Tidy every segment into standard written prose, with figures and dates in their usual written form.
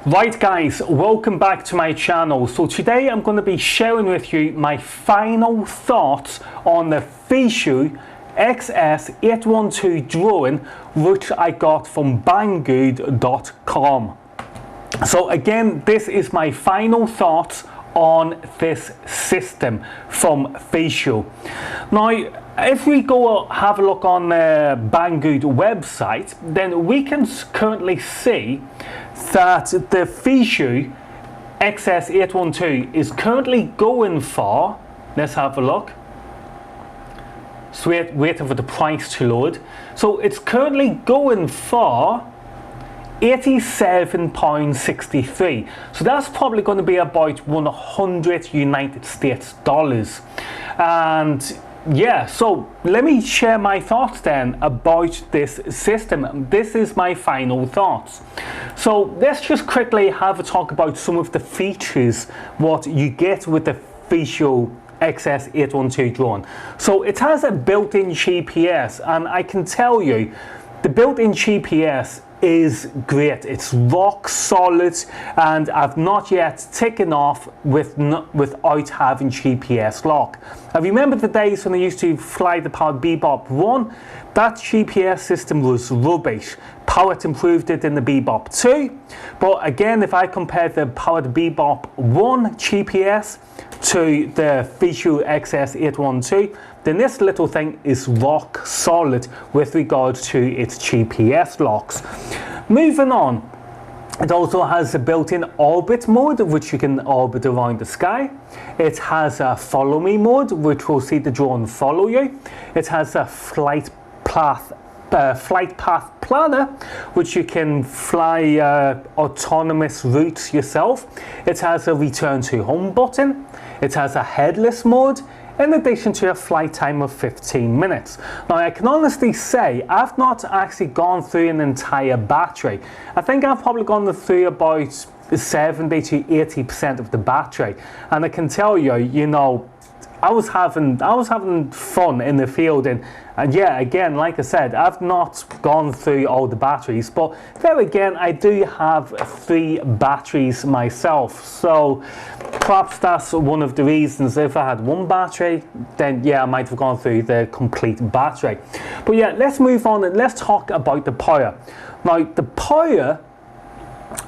Right guys, welcome back to my channel. So today I'm going to be sharing with you my final thoughts on the Visuo XS812 drone which I got from Banggood.com. So again, this is my final thoughts on this system from Visuo. Now if we go have a look on the Banggod website, then we can currently see that the Visuo XS812 is currently going for, let's have a look, so waiting for the price to load. So it's currently going for £87.63, so that's probably going to be about 100 United States dollars. And yeah, so let me share my thoughts then about this system. This is my final thoughts. So let's just quickly have a talk about some of the features what you get with the Visuo XS812 drone. So it has a built-in GPS, and I can tell you the built-in GPS is great. It's rock solid, and I've not yet taken off without having GPS lock. I remember the days when I used to fly the Powered Bebop 1. That GPS system was rubbish. Powered improved it in the Bebop 2, but again, if I compare the Powered Bebop 1 GPS to the Visuo XS812, then this little thing is rock solid with regard to its GPS locks. Moving on, it also has a built-in orbit mode which you can orbit around the sky. It has a follow me mode which will see the drone follow you. It has a flight path planner which you can fly autonomous routes yourself. It has a return to home button. It has a headless mode, in addition to a flight time of 15 minutes. Now I can honestly say I've not actually gone through an entire battery. I think I've probably gone through about 70 to 80% of the battery, and I can tell you, you know, I was having fun in the field, and yeah, again, like I said, I've not gone through all the batteries, but there again, I do have 3 batteries myself, so perhaps that's one of the reasons. If I had 1 battery, then yeah, I might have gone through the complete battery. But yeah, let's move on and let's talk about the power. Now, the power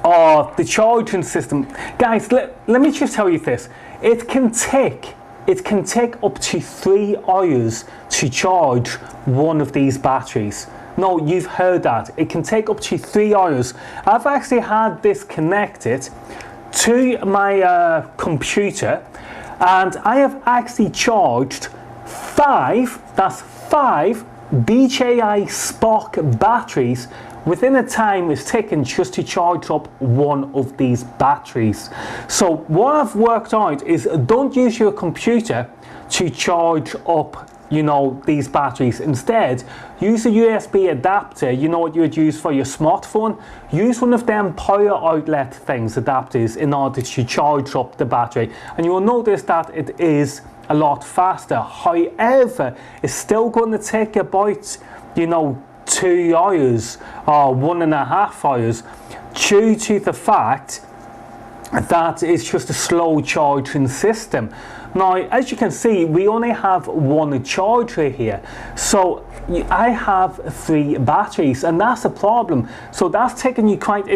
of the charging system, guys, let me just tell you this. It can take up to 3 hours to charge one of these batteries. No, you've heard that. It can take up to 3 hours. I've actually had this connected to my computer, and I have actually charged 5 DJI Spark batteries within a time it's taken just to charge up one of these batteries. So what I've worked out is don't use your computer to charge up, you know, these batteries. Instead, use a USB adapter, you know what you would use for your smartphone. Use one of them power outlet things, adapters, in order to charge up the battery, and you will notice that it is a lot faster. However, it's still going to take about, you know, 2 hours or 1.5 hours, due to the fact that it's just a slow charging system. Now, as you can see, we only have 1 charger here, so I have 3 batteries, and that's a problem. So that's taking you quite,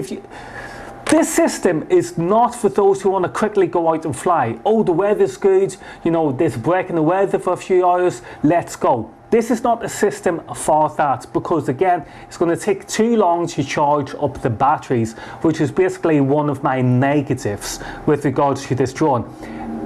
this system is not for those who want to quickly go out and fly. Oh, the weather's good, you know, there's a break in the weather for a few hours, let's go. This is not a system for that, because again, it's going to take too long to charge up the batteries, which is basically one of my negatives with regards to this drone.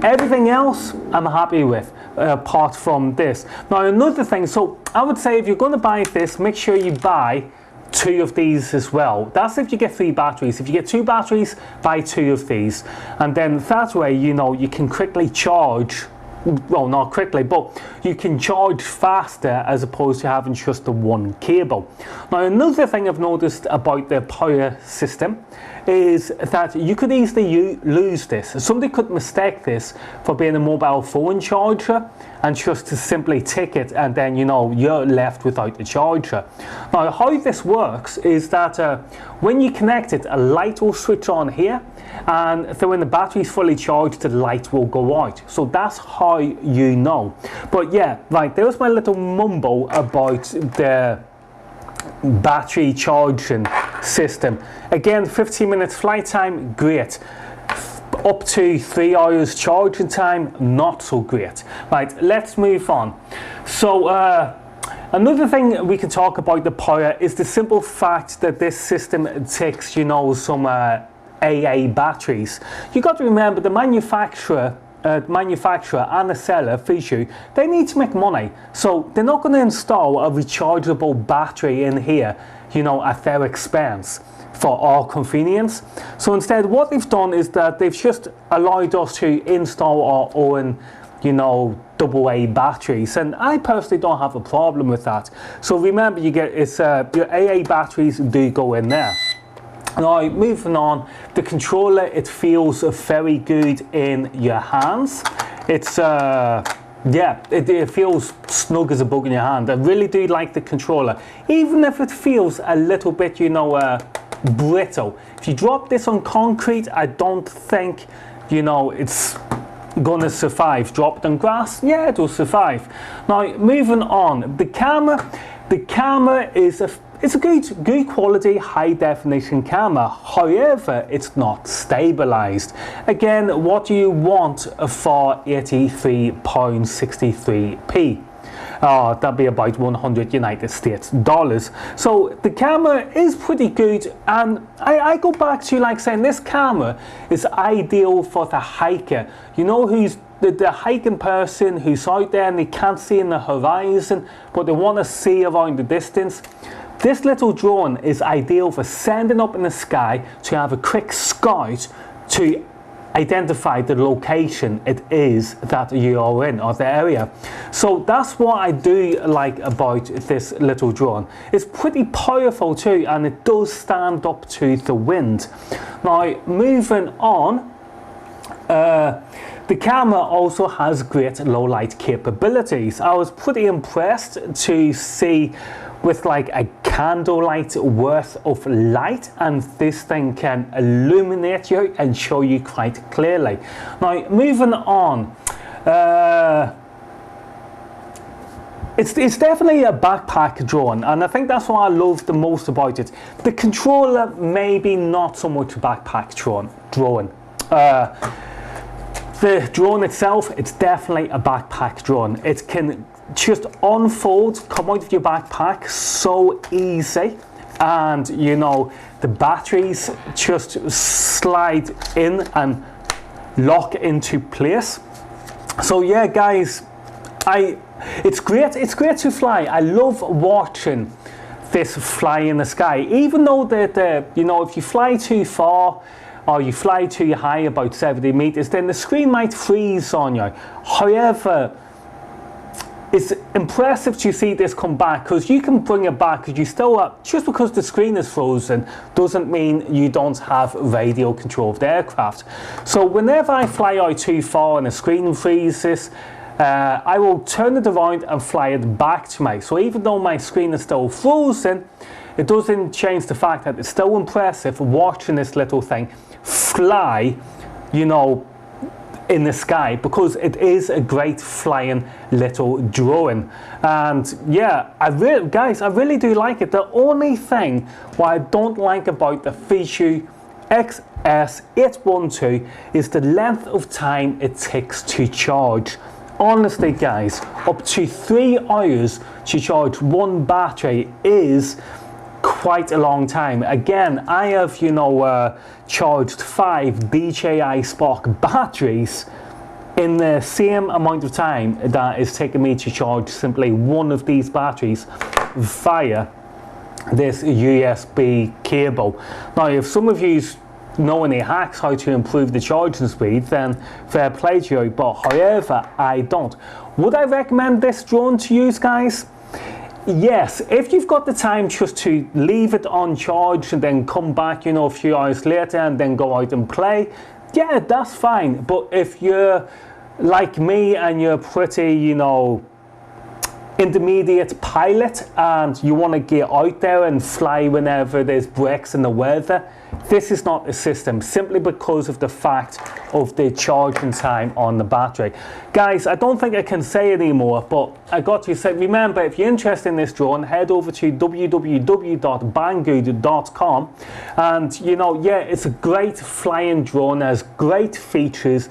Everything else I'm happy with, apart from this. Now another thing, so I would say if you're going to buy this, make sure you buy 2 of these as well. That's if you get 3 batteries. If you get 2 batteries, buy 2 of these, and then that way, you know, you can quickly charge well, not quickly, but you can charge faster as opposed to having just the one cable. Now, another thing I've noticed about the power system is that you could easily lose this. Somebody could mistake this for being a mobile phone charger and just to simply tick it, and then you're left without the charger. Now, how this works is that when you connect it, a light will switch on here, and so when the battery is fully charged, the light will go out. So that's how you know. But yeah, right, there's my little mumble about the battery charging system. Again, 15 minutes flight time, great. Up to 3 hours charging time, not so great. Right, let's move on. So another thing we can talk about the power is the simple fact that this system takes some AA batteries. You got to remember the manufacturer and the seller, Visuo, they need to make money. So they're not going to install a rechargeable battery in here, at their expense for our convenience. So instead, what they've done is that they've just allowed us to install our own, AA batteries, and I personally don't have a problem with that. So remember, your AA batteries do go in there. Now, moving on, the controller, it feels very good in your hands. It's yeah, it feels snug as a bug in your hand. I really do like the controller, even if it feels a little bit, brittle. If you drop this on concrete, I don't think, it's gonna survive. Drop it on grass, yeah, it will survive. Now, moving on, the camera is it's a good quality, high definition camera. However, it's not stabilized. Again, what do you want for £83.63p? That'd be about 100 United States dollars. So the camera is pretty good, and I go back to saying this camera is ideal for the hiker. Who's the hiking person who's out there and they can't see in the horizon, but they want to see around the distance. This little drone is ideal for sending up in the sky to have a quick scout to identify the location it is that you are in, or the area. So that's what I do like about this little drone. It's pretty powerful too, and it does stand up to the wind. Now, moving on, the camera also has great low light capabilities. I was pretty impressed to see with a candlelight worth of light, and this thing can illuminate you and show you quite clearly. Now, moving on, it's definitely a backpack drone, and I think that's what I love the most about it. The controller, maybe not so much a backpack drone. The drone itself, it's definitely a backpack drone. It can just unfold, come out of your backpack so easy, and the batteries just slide in and lock into place. So yeah, guys, it's great to fly. I love watching this fly in the sky, even though if you fly too far or you fly too high, about 70 meters, then the screen might freeze on you. However, it's impressive to see this come back, because you can bring it back, because you still just because the screen is frozen doesn't mean you don't have radio control of the aircraft. So whenever I fly out too far and the screen freezes, I will turn it around and fly it back to me. So even though my screen is still frozen, it doesn't change the fact that it's still impressive watching this little thing fly, in the sky, because it is a great flying little drone. And yeah, guys, I really do like it. The only thing what I don't like about the Visuo XS812 is the length of time it takes to charge. Honestly, guys, up to 3 hours to charge one battery is quite a long time. Again, I have charged 5 DJI Spark batteries in the same amount of time that it's taken me to charge simply one of these batteries via this USB cable. Now, if some of you know any hacks how to improve the charging speed, then fair play to you, but however, I don't. Would I recommend this drone to use, guys? Yes, if you've got the time just to leave it on charge and then come back, you know, a few hours later and then go out and play, yeah, that's fine. But if you're like me and you're pretty, you know, intermediate pilot and you want to get out there and fly whenever there's breaks in the weather, this is not a system, simply because of the fact of the charging time on the battery. Guys, I don't think I can say anymore, but I got to say, remember, if you're interested in this drone, head over to www.banggood.com, and you know, yeah, it's a great flying drone, has great features.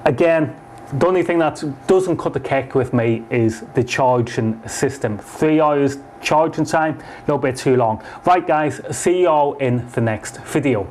Again, the only thing that doesn't cut the cake with me is the charging system. 3 hours charging time, a little bit too long. Right guys, see you all in the next video.